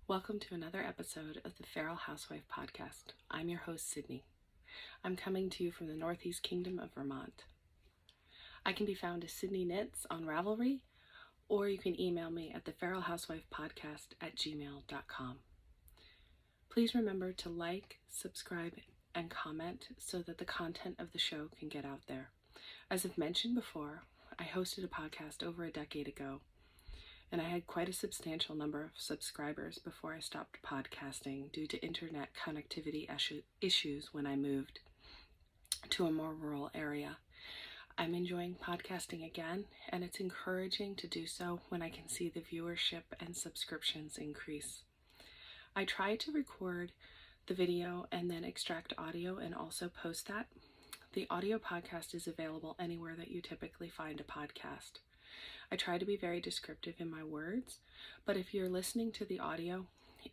Welcome to another episode of the Feral Housewife podcast. I'm your host, Sydney. I'm coming to you from the Northeast Kingdom of Vermont. I can be found as Sydney Knits on Ravelry, or you can email me at theferalhousewifepodcast@gmail.com. Please remember to like, subscribe, and comment so that the content of the show can get out there. As I've mentioned before, I hosted a podcast over a decade ago, and I had quite a substantial number of subscribers before I stopped podcasting due to internet connectivity issues when I moved to a more rural area. I'm enjoying podcasting again, and it's encouraging to do so when I can see the viewership and subscriptions increase. I try to record the video and then extract audio and also post that. The audio podcast is available anywhere that you typically find a podcast. I try to be very descriptive in my words, but if you're listening to the audio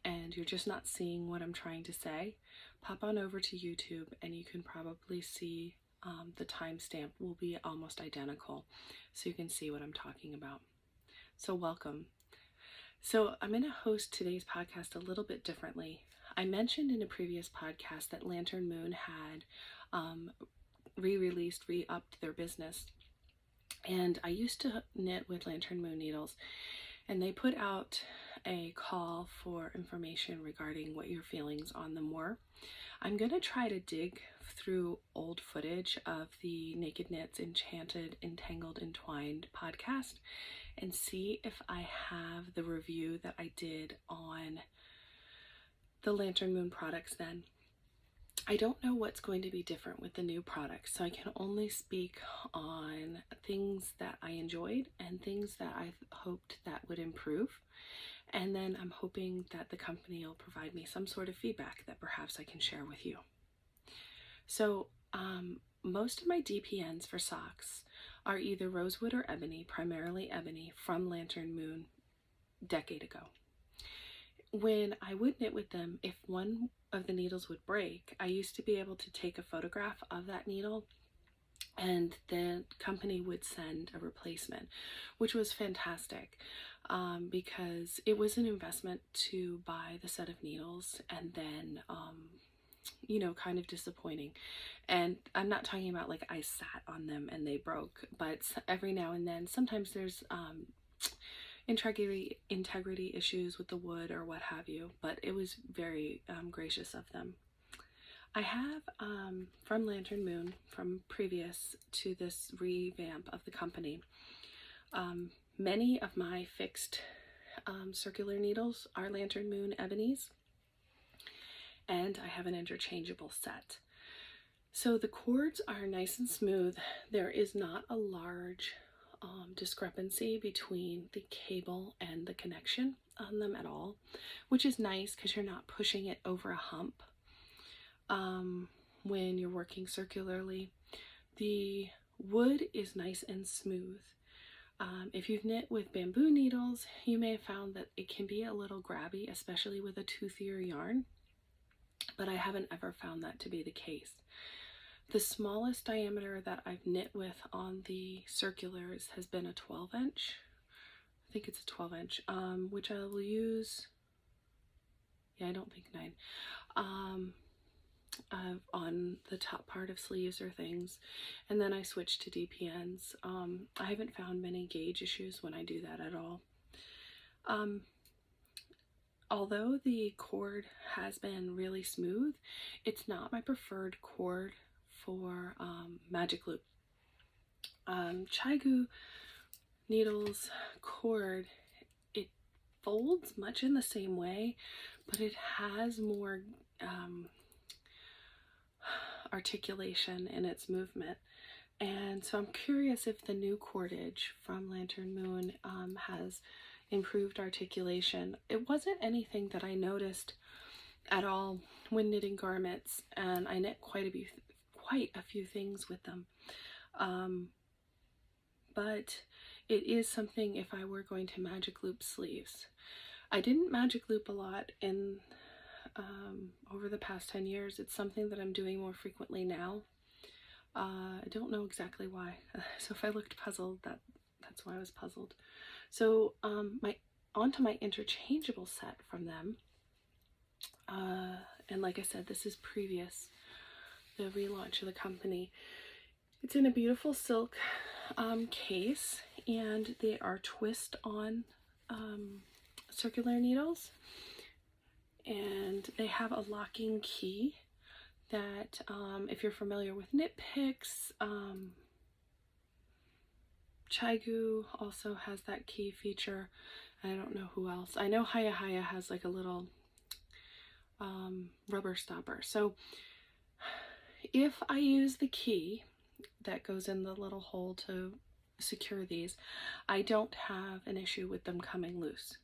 and you're just not seeing what I'm trying to say, pop on over to YouTube and you can probably see the timestamp will be almost identical, so you can see what I'm talking about. So welcome. So I'm going to host today's podcast a little bit differently. I mentioned in a previous podcast that Lantern Moon had re-upped their business. And I used to knit with Lantern Moon needles, and they put out a call for information regarding what your feelings on them were. I'm going to try to dig through old footage of the Naked Knits Enchanted, Entangled, Entwined podcast and see if I have the review that I did on the Lantern Moon products then. I don't know what's going to be different with the new products, so I can only speak on things that I enjoyed and things that I hoped that would improve. And then I'm hoping that the company will provide me some sort of feedback that perhaps I can share with you. So most of my DPNs for socks are either rosewood or ebony, primarily ebony, from Lantern Moon a decade ago. When I would knit with them, if one of the needles would break, I used to be able to take a photograph of that needle and the company would send a replacement, which was fantastic because it was an investment to buy the set of needles and then, kind of disappointing. And I'm not talking about like I sat on them and they broke, but every now and then, sometimes there's integrity issues with the wood or what have you, but it was very gracious of them. I have from Lantern Moon, from previous to this revamp of the company, many of my fixed circular needles are Lantern Moon ebonies, and I have an interchangeable set. So the cords are nice and smooth. There is not a large discrepancy between the cable and the connection on them at all, which is nice because you're not pushing it over a hump when you're working circularly. The wood is nice and smooth. If you've knit with bamboo needles, you may have found that it can be a little grabby, especially with a toothier yarn, but I haven't ever found that to be the case. The smallest diameter that I've knit with on the circulars has been a 12-inch. I think it's a 12-inch, which I will use, I don't think 9, on the top part of sleeves or things. And then I switched to DPNs. I haven't found many gauge issues when I do that at all. Although the cord has been really smooth, it's not my preferred cord for magic loop. Chigu needles cord, it folds much in the same way, but it has more articulation in its movement. And so I'm curious if the new cordage from Lantern Moon has improved articulation. It wasn't anything that I noticed at all when knitting garments, and I knit quite a few things with them, but it is something if I were going to magic loop sleeves. I didn't magic loop a lot in over the past 10 years. It's something that I'm doing more frequently now. I don't know exactly why. So if I looked puzzled, that's why I was puzzled. So onto my interchangeable set from them. And like I said, this is previous the relaunch of the company. It's in a beautiful silk case, and they are twist on circular needles, and they have a locking key that if you're familiar with knit picks, Teague also has that key feature. I don't know who else. I know Haya has like a little rubber stopper. So if I use the key that goes in the little hole to secure these, I don't have an issue with them coming loose.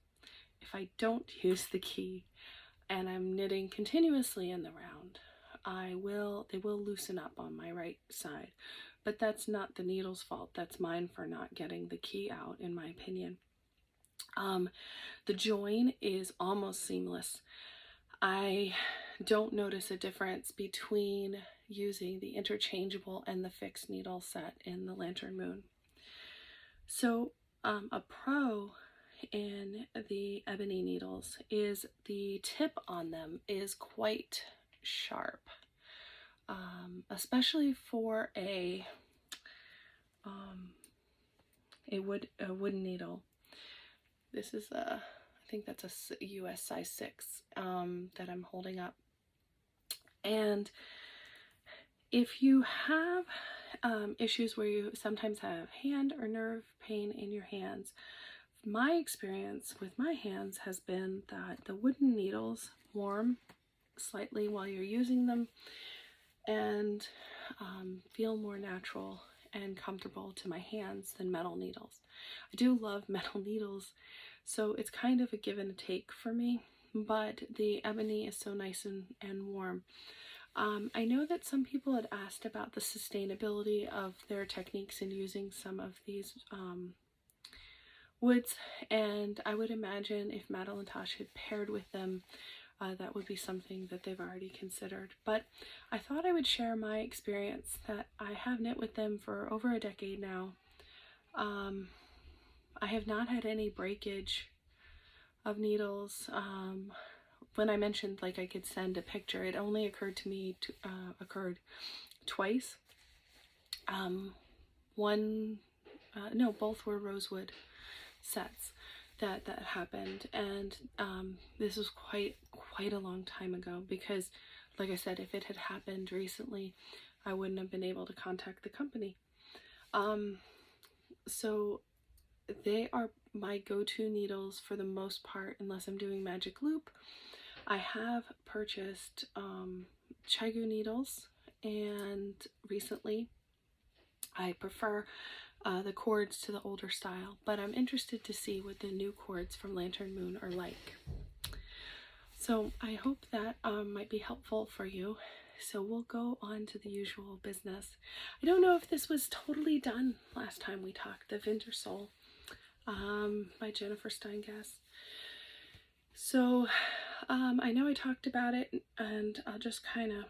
If I don't use the key and I'm knitting continuously in the round, they will loosen up on my right side. But that's not the needle's fault. That's mine for not getting the key out, in my opinion. The join is almost seamless. I don't notice a difference between using the interchangeable and the fixed needle set in the Lantern Moon. So a pro in the ebony needles is the tip on them is quite sharp, especially for a wooden needle. This is I think that's a US size 6 that I'm holding up. And if you have issues where you sometimes have hand or nerve pain in your hands, my experience with my hands has been that the wooden needles warm slightly while you're using them and feel more natural and comfortable to my hands than metal needles. I do love metal needles, so it's kind of a give and take for me, but the ebony is so nice and warm. I know that some people had asked about the sustainability of their techniques in using some of these woods, and I would imagine if Madeline Tosh had paired with them, that would be something that they've already considered. But I thought I would share my experience that I have knit with them for over a decade now. I have not had any breakage of needles. When I mentioned like I could send a picture, it only occurred to me occurred twice. Both were rosewood sets that happened, and this was quite a long time ago, because like I said, if it had happened recently, I wouldn't have been able to contact the company. So they are my go-to needles for the most part, unless I'm doing magic loop. I have purchased Teague needles, and recently I prefer the cords to the older style, but I'm interested to see what the new cords from Lantern Moon are like. So I hope that might be helpful for you. So we'll go on to the usual business. I don't know if this was totally done last time we talked, the Winter Soul by Jennifer Steingast. So I know I talked about it, and I'll just kind of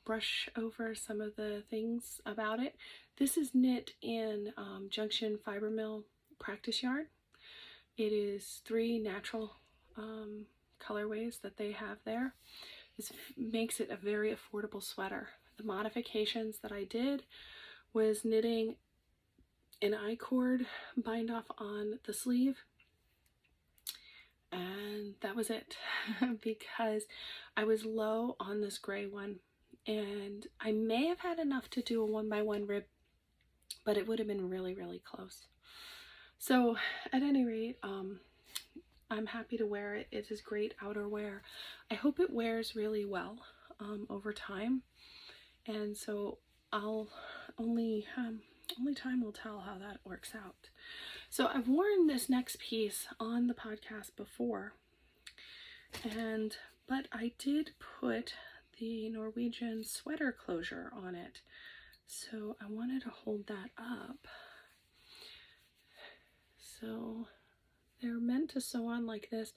brush over some of the things about it. This is knit in Junction Fiber Mill practice yarn. It is 3 natural colorways that they have there. This makes it a very affordable sweater. The modifications that I did was knitting an I-cord bind off on the sleeve, and that was it. Because I was low on this gray one, and I may have had enough to do a 1x1 rib, but it would have been really close. So at any rate, I'm happy to wear it. It is great outerwear. I hope it wears really well over time, and so I'll only time will tell how that works out. So I've worn this next piece on the podcast before, but I did put the Norwegian sweater closure on it, so I wanted to hold that up. So they're meant to sew on like this.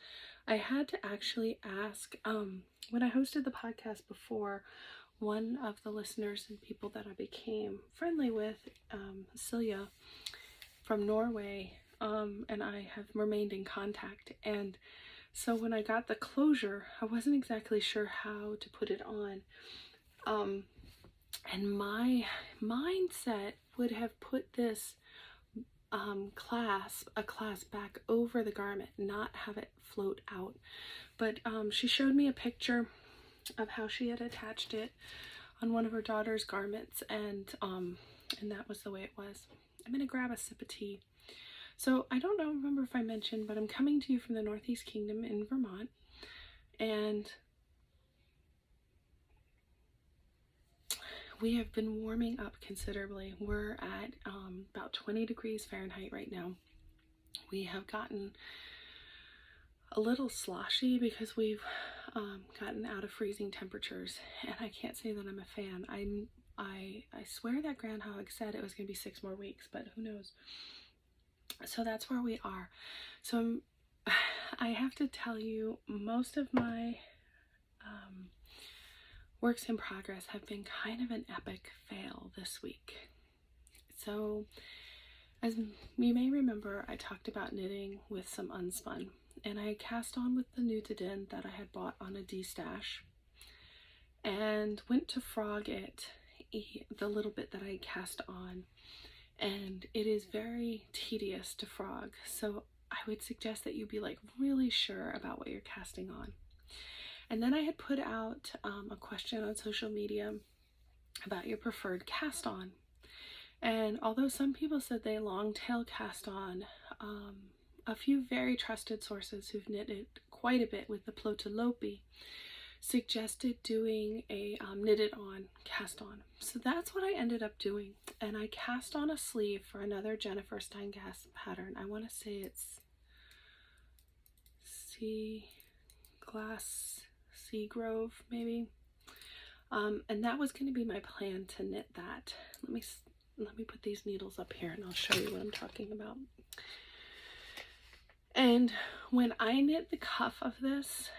I had to actually ask, when I hosted the podcast before, one of the listeners and people that I became friendly with, Celia from Norway, and I have remained in contact, and So when I got the closure, I wasn't exactly sure how to put it on. And my mindset would have put this clasp back over the garment, not have it float out. But she showed me a picture of how she had attached it on one of her daughter's garments, and that was the way it was. I'm gonna grab a sip of tea. So I don't remember if I mentioned, but I'm coming to you from the Northeast Kingdom in Vermont, and we have been warming up considerably. We're at about 20 degrees Fahrenheit right now. We have gotten a little sloshy because we've gotten out of freezing temperatures, and I can't say that I'm a fan. I swear that Groundhog said it was going to be 6 more weeks, but who knows. So that's where we are. So I have to tell you, most of my works in progress have been kind of an epic fail this week. So as you may remember, I talked about knitting with some unspun, and I cast on with the Nutidin that I had bought on a D-stash, and went to frog it, the little bit that I cast on, and it is very tedious to frog. So I would suggest that you be like really sure about what you're casting on. And then I had put out a question on social media about your preferred cast on. And although some people said they long tail cast on, a few very trusted sources who've knitted quite a bit with the Plotalopi suggested doing a knitted on cast on. So that's what I ended up doing. And I cast on a sleeve for another Jennifer Steingast pattern. I want to say it's Seagrove maybe. And that was going to be my plan, to knit that. Let me put these needles up here and I'll show you what I'm talking about. And when I knit the cuff of this,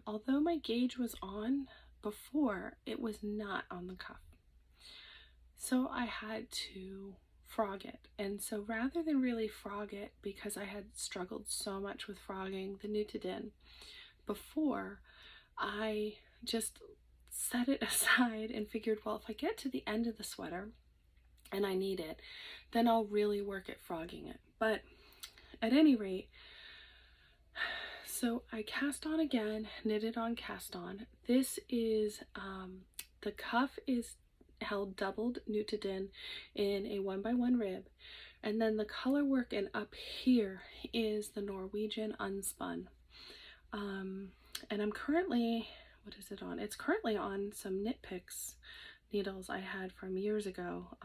although my gauge was on before, it was not on the cuff. So I had to frog it. And so rather than really frog it, because I had struggled so much with frogging the Nutidin before, I just set it aside and figured, well, if I get to the end of the sweater and I need it, then I'll really work at frogging it. But at any rate, so I cast on again, knitted on, cast on. This is, the cuff is held doubled Nutidin in a 1x1 rib. And then the color work and up here is the Norwegian unspun. And I'm currently, what is it on? It's currently on some Knit Picks needles I had from years ago.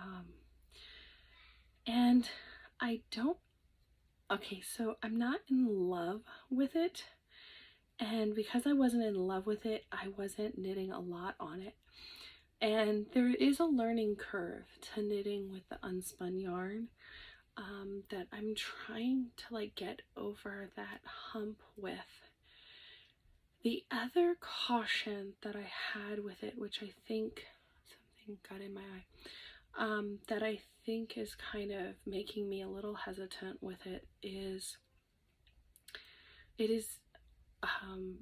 And I don't, okay, so I'm not in love with it. And because I wasn't in love with it, I wasn't knitting a lot on it. And there is a learning curve to knitting with the unspun yarn that I'm trying to like get over that hump with. The other caution that I had with it, which I think something got in my eye, that I think is kind of making me a little hesitant with it is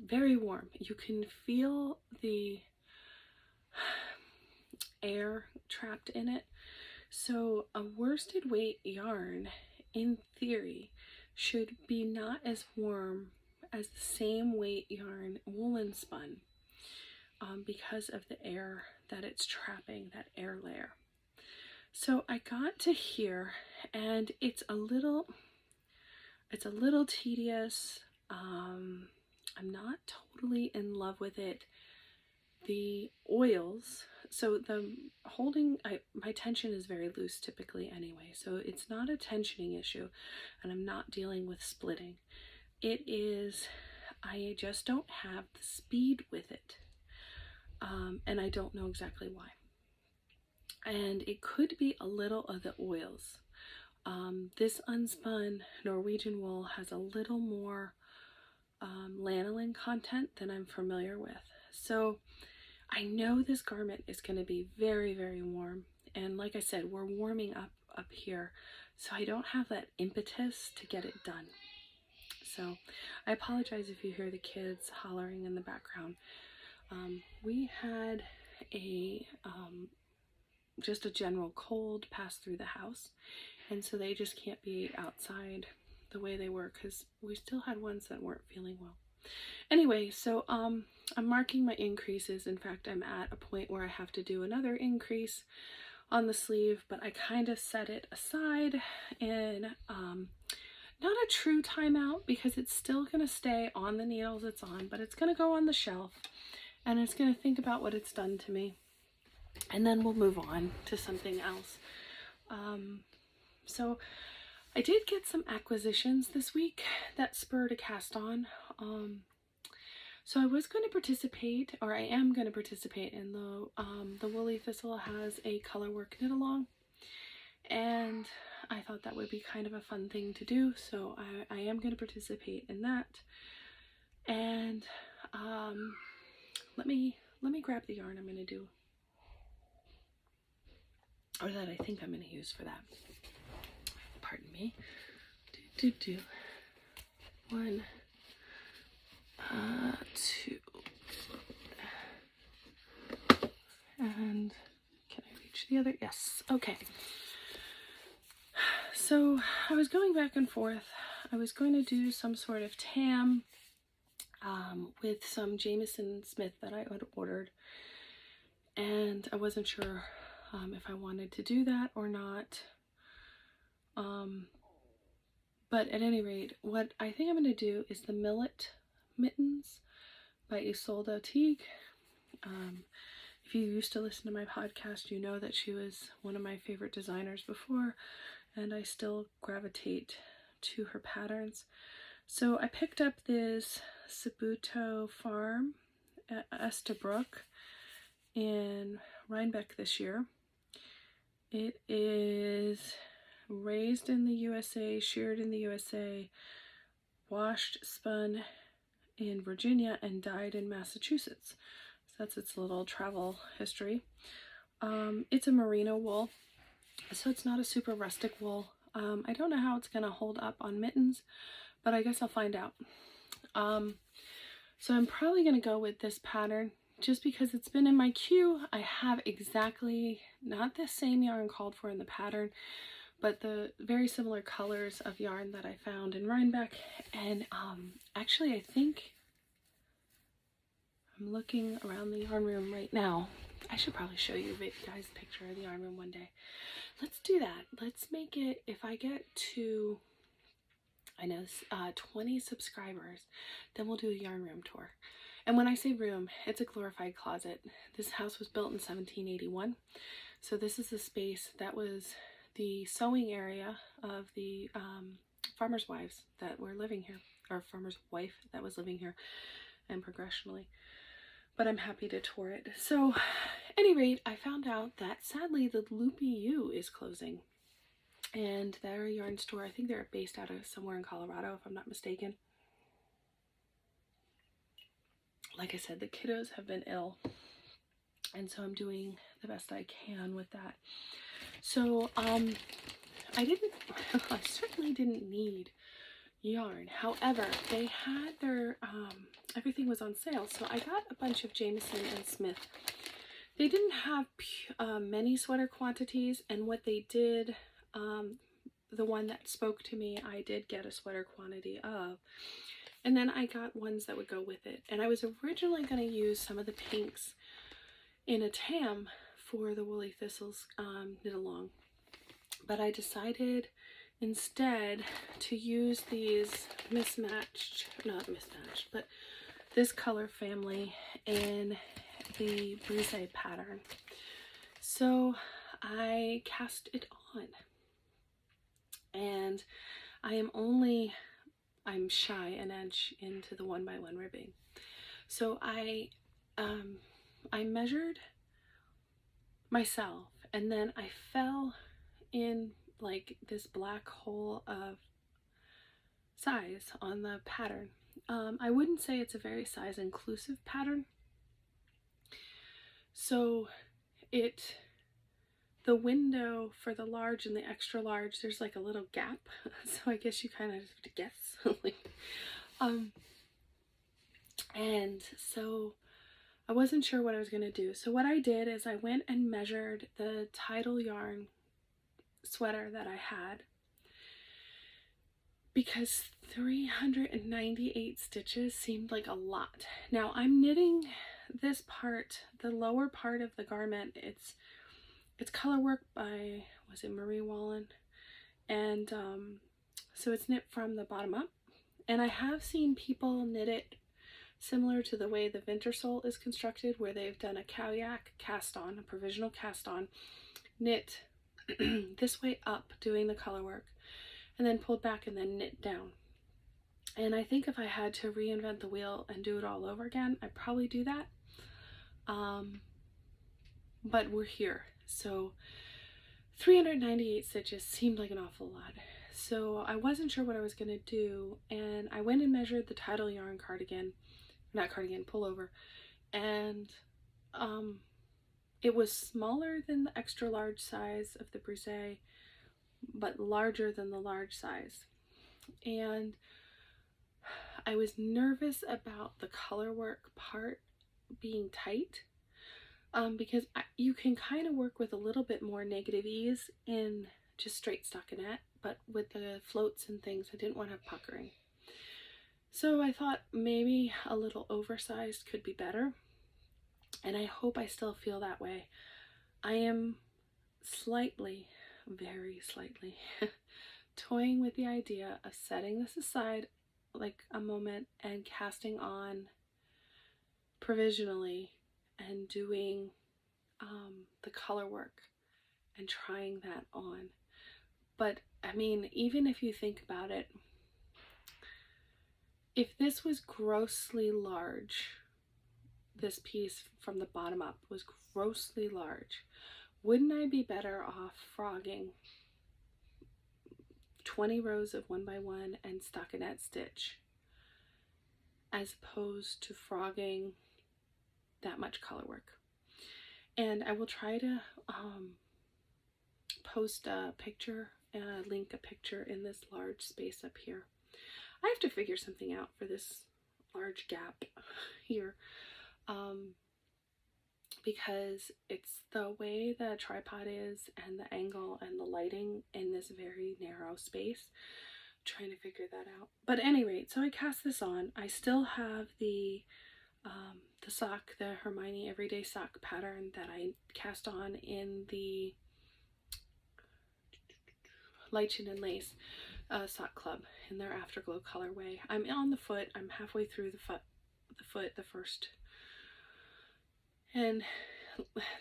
very warm. You can feel the air trapped in it. So a worsted weight yarn, in theory, should be not as warm as the same weight yarn woolen spun, because of the air that it's trapping, that air layer. So I got to here, and it's a little tedious. I'm not totally in love with it. The oils, so my tension is very loose typically anyway, so it's not a tensioning issue, and I'm not dealing with splitting. It is, I just don't have the speed with it, and I don't know exactly why. And it could be a little of the oils. This unspun Norwegian wool has a little more lanolin content than I'm familiar with. So I know this garment is going to be very, very warm. And like I said, we're warming up here. So I don't have that impetus to get it done. So I apologize if you hear the kids hollering in the background. We had just a general cold pass through the house, and so they just can't be outside the way they were, because we still had ones that weren't feeling well. Anyway, so I'm marking my increases. In fact, I'm at a point where I have to do another increase on the sleeve, but I kind of set it aside and not a true timeout, because it's still going to stay on the needles it's on, but it's going to go on the shelf and it's going to think about what it's done to me, and then we'll move on to something else. So I did get some acquisitions this week that spurred a cast on. So I was going to participate, or I am going to participate in the Woolly Thistle has a color work knit along, and I thought that would be kind of a fun thing to do, so I am going to participate in that. And let me grab the yarn I'm going to do, or that I think I'm going to use for that. Pardon me. One, two, and can I reach the other? Yes. Okay. So I was going back and forth. I was going to do some sort of tam with some Jamieson Smith that I had ordered, and I wasn't sure if I wanted to do that or not. But at any rate, what I think I'm going to do is the Millet Mittens by Isolde Teague. If you used to listen to my podcast, you know that she was one of my favorite designers before, and I still gravitate to her patterns. So I picked up this Sabuto Farm at Estabrook in Rhinebeck this year. It is raised in the USA, sheared in the USA, washed, spun in Virginia, and dyed in Massachusetts. So that's its little travel history. It's a merino wool, so it's not a super rustic wool. I don't know how it's going to hold up on mittens, but I guess I'll find out. So I'm probably going to go with this pattern just because it's been in my queue. I have exactly, not the same yarn called for in the pattern, but the very similar colors of yarn that I found in Rhinebeck. And actually, I think I'm looking around the yarn room right now. I should probably show you guys a picture of the yarn room one day. Let's do that. Let's make it, if I get to, I know, 20 subscribers, then we'll do a yarn room tour. And when I say room, it's a glorified closet. This house was built in 1781. So this is the space that was the sewing area of the farmers' wives that were living here, or farmer's wife that was living here, and progressionally. But I'm happy to tour it. So, at any rate, I found out that sadly the Loopy U is closing. And they're a yarn store. I think they're based out of somewhere in Colorado, if I'm not mistaken. Like I said, the kiddos have been ill, and so I'm doing the best I can with that. So I certainly didn't need yarn. However, they had their everything was on sale, so I got a bunch of Jamieson and Smith. They didn't have many sweater quantities, and what they did, the one that spoke to me, I did get a sweater quantity of. And then I got ones that would go with it. And I was originally going to use some of the pinks in a tam for the Woolly Thistles knit along. But I decided instead to use these not mismatched, but this color family in the Brise pattern. So I cast it on. And I'm shy an inch into the 1x1 ribbing. So I measured myself, and then I fell in like this black hole of size on the pattern. I wouldn't say it's a very size inclusive pattern. So it the window for the large and the extra large, there's like a little gap. So I guess you kind of have to guess. Like, and so I wasn't sure what I was going to do. So what I did is I went and measured the Tidal yarn sweater that I had, because 398 stitches seemed like a lot. Now I'm knitting this part, the lower part of the garment. It's color work by, was it Marie Wallen? And so it's knit from the bottom up. And I have seen people knit it similar to the way the Wintersole is constructed, where they've done a cowyak cast on, a provisional cast on, knit this way up doing the color work, and then pulled back and then knit down. And I think if I had to reinvent the wheel and do it all over again, I'd probably do that. But we're here. So 398 stitches seemed like an awful lot. So I wasn't sure what I was going to do, and I went and measured the Tidal yarn cardigan, not cardigan, pullover, and it was smaller than the extra large size of the brisée, but larger than the large size. And I was nervous about the color work part being tight, because you can kind of work with a little bit more negative ease in just straight stockinette, but with the floats and things, I didn't want to have puckering. So I thought maybe a little oversized could be better, and I hope I still feel that way. I am slightly, very slightly, toying with the idea of setting this aside like a moment and casting on provisionally and doing the color work and trying that on. But I mean, even if you think about it, if this was grossly large, this piece from the bottom up was grossly large, wouldn't I be better off frogging 20 rows of 1x1 and stockinette stitch as opposed to frogging that much color work? And I will try to post a picture, link a picture in this large space up here. I have to figure something out for this large gap here, because it's the way the tripod is and the angle and the lighting in this very narrow space. I'm trying to figure that out. But at any rate, so I cast this on. I still have the sock, the Hermione Everyday Sock pattern that I cast on in the Lichen and Lace Sock Club in their Afterglow colorway. I'm on the foot. I'm halfway through the first. And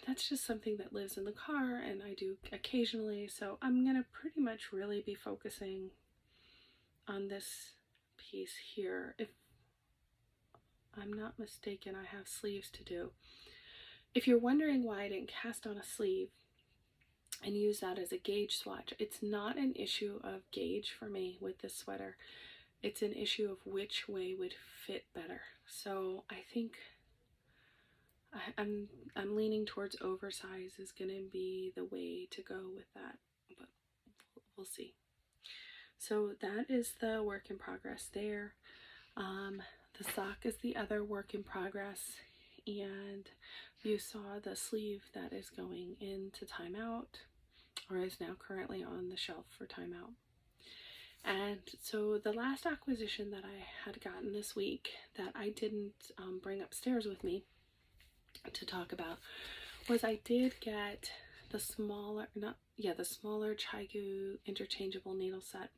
that's just something that lives in the car and I do occasionally. So I'm going to pretty much really be focusing on this piece here. If I'm not mistaken, I have sleeves to do. If you're wondering why I didn't cast on a sleeve and use that as a gauge swatch, it's not an issue of gauge for me with this sweater. It's an issue of which way would fit better. So I think I'm leaning towards oversize is going to be the way to go with that, but we'll see. So that is the work in progress there. The sock is the other work in progress, and you saw the sleeve that is going into timeout, or is now currently on the shelf for timeout. And so the last acquisition that I had gotten this week that I didn't bring upstairs with me to talk about was I did get the smaller, the smaller Teague interchangeable needle set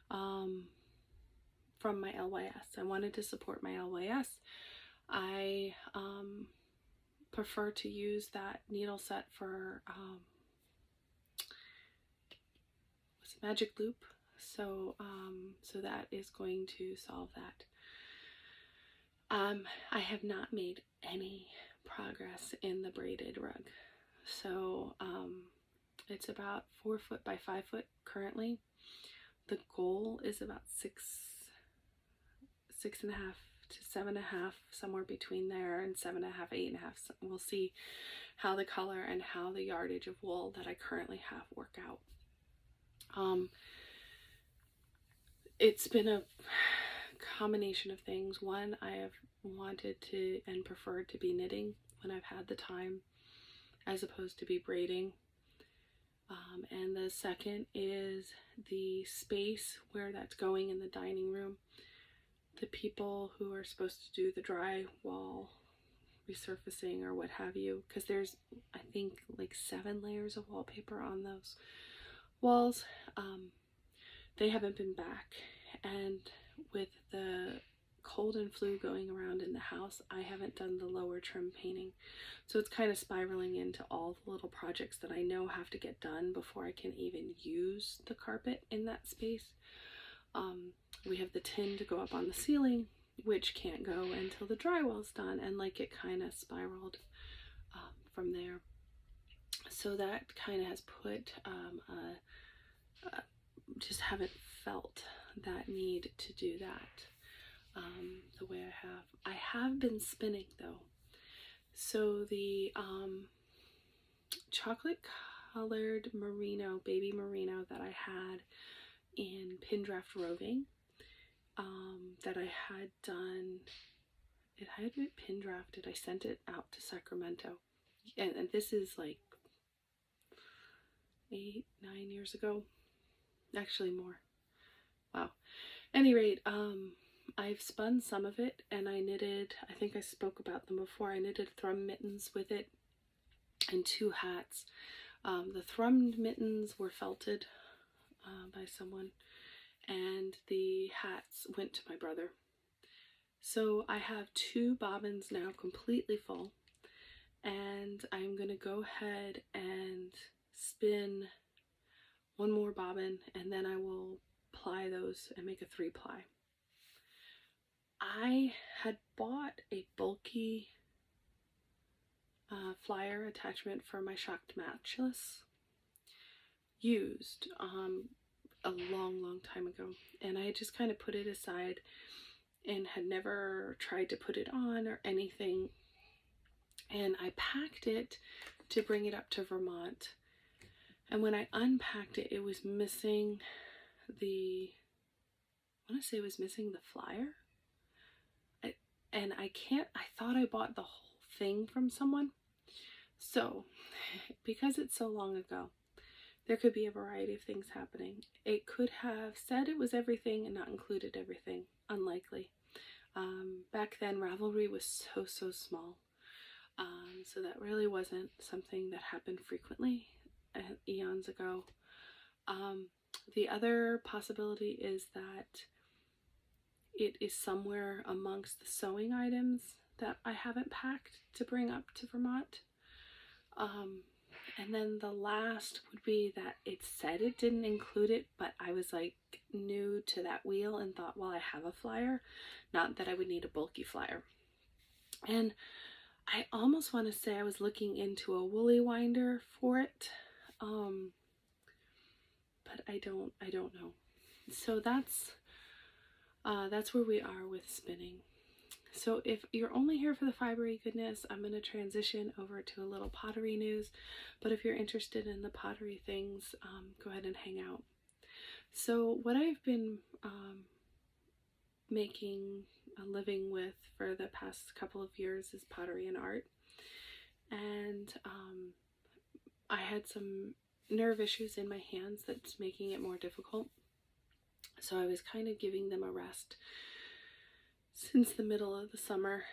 from my LYS. I wanted to support my LYS. I prefer to use that needle set for Magic Loop, so that is going to solve that. I have not made any progress in the braided rug, so it's about 4 foot by 5 foot currently. The goal is about 6.5 to 7.5, somewhere between there, and 7.5, 8.5. We'll see. how the color and how the yardage of wool that I currently have work out. It's been a combination of things. One, I have wanted to and preferred to be knitting when I've had the time, as opposed to be braiding. And the second is the space where that's going in the dining room. The people who are supposed to do the drywall resurfacing or what have you, because there's, I think, like 7 layers of wallpaper on those walls. They haven't been back, and with the cold and flu going around in the house, I haven't done the lower trim painting. So it's kind of spiraling into all the little projects that I know have to get done before I can even use the carpet in that space. We have the tin to go up on the ceiling, which can't go until the drywall's done, and like it kind of spiraled from there. So that kind of has put just haven't felt that need to do that the way I have. I have been spinning though. So the chocolate colored merino, baby merino that I had in pin draft roving, that I had done, it had been pin drafted. I sent it out to Sacramento, and this is like 8-9 years ago, actually more. Wow. Any rate, I've spun some of it, and I knitted, I think I spoke about them before, I knitted thrum mittens with it and 2 hats. The thrum mittens were felted by someone, and the hats went to my brother. So I have 2 bobbins now completely full, and I'm going to go ahead and spin 1 more bobbin, and then I will ply those and make a 3-ply. I had bought a bulky flyer attachment for my shocked matchless used a long time ago, and I had just kind of put it aside and had never tried to put it on or anything. And I packed it to bring it up to Vermont, and when I unpacked it, it was missing the, I want to say it was missing the flyer. I thought I bought the whole thing from someone. So, because it's so long ago, there could be a variety of things happening. It could have said it was everything and not included everything. Unlikely. Back then, Ravelry was so small. So that really wasn't something that happened frequently eons ago. The other possibility is that it is somewhere amongst the sewing items that I haven't packed to bring up to Vermont. And then the last would be that it said it didn't include it, but I was like new to that wheel and thought, well, I have a flyer, not that I would need a bulky flyer. And I almost want to say I was looking into a woolly winder for it, but I don't know. So that's where we are with spinning. So if you're only here for the fibery goodness, I'm going to transition over to a little pottery news. But if you're interested in the pottery things, go ahead and hang out. So what I've been making a living with for the past couple of years is pottery and art. And I had some nerve issues in my hands that's making it more difficult. So I was kind of giving them a rest since the middle of the summer.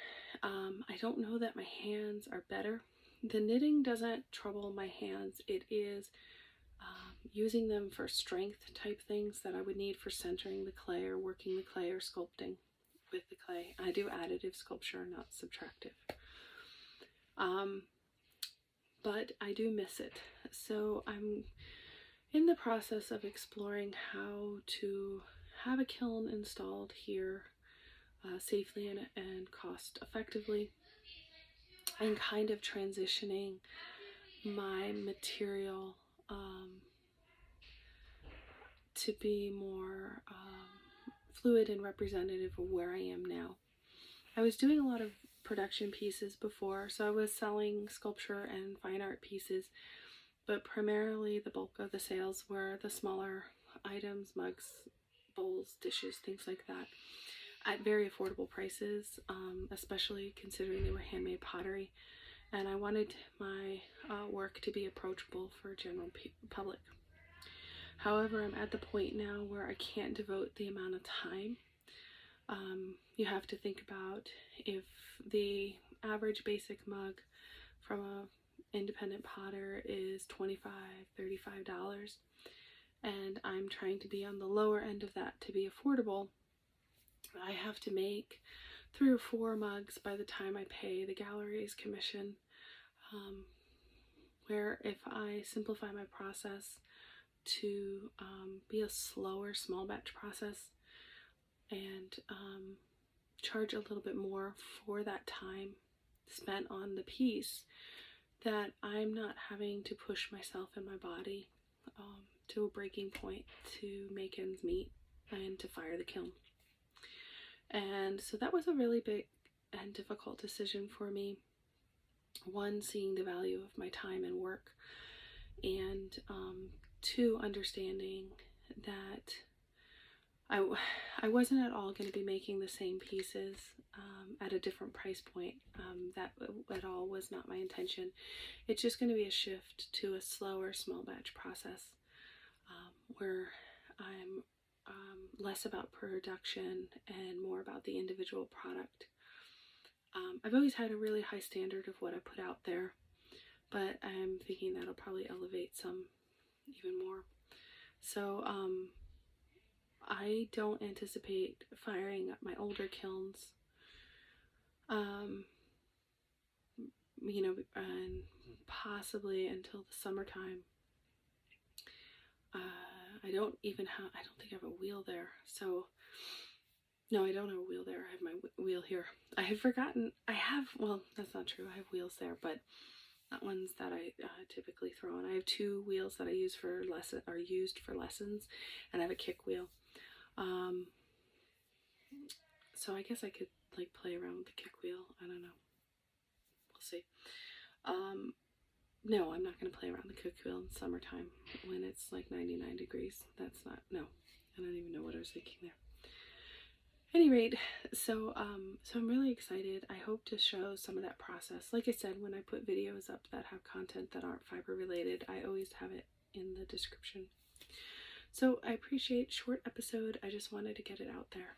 I don't know that my hands are better. The knitting doesn't trouble my hands. It is using them for strength type things that I would need for centering the clay or working the clay or sculpting with the clay. I do additive sculpture, not subtractive. But I do miss it. So I'm in the process of exploring how to have a kiln installed here safely and cost effectively, and kind of transitioning my material to be more fluid and representative of where I am now. I was doing a lot of production pieces before. So I was selling sculpture and fine art pieces, but primarily the bulk of the sales were the smaller items, mugs, bowls, dishes, things like that, at very affordable prices, especially considering they were handmade pottery. And I wanted my work to be approachable for general public. However, I'm at the point now where I can't devote the amount of time. You have to think about if the average basic mug from an independent potter is $25, $35, and I'm trying to be on the lower end of that to be affordable. I have to make 3 or 4 mugs by the time I pay the gallery's commission, where if I simplify my process to be a slower small batch process and charge a little bit more for that time spent on the piece, that I'm not having to push myself and my body to a breaking point to make ends meet and to fire the kiln. And so that was a really big and difficult decision for me. One, seeing the value of my time and work, and 2, understanding that I wasn't at all going to be making the same pieces at a different price point. That at all was not my intention. It's just going to be a shift to a slower small batch process where I'm less about production and more about the individual product. I've always had a really high standard of what I put out there, but I'm thinking that'll probably elevate some even more. So I don't anticipate firing up my older kilns, and possibly until the summertime. I don't think I have a wheel there. So, no, I don't have a wheel there. I have my wheel here. I had forgotten. Well, that's not true. I have wheels there, but not ones that I typically throw on. I have 2 wheels that I use for used for lessons, and I have a kick wheel. So I guess I could like play around with the kick wheel. I don't know. We'll see. No, I'm not going to play around the kick wheel in summertime when it's like 99 degrees. No. I don't even know what I was thinking there. Any rate, so I'm really excited. I hope to show some of that process. Like I said, when I put videos up that have content that aren't fiber related, I always have it in the description. So I appreciate short episode. I just wanted to get it out there.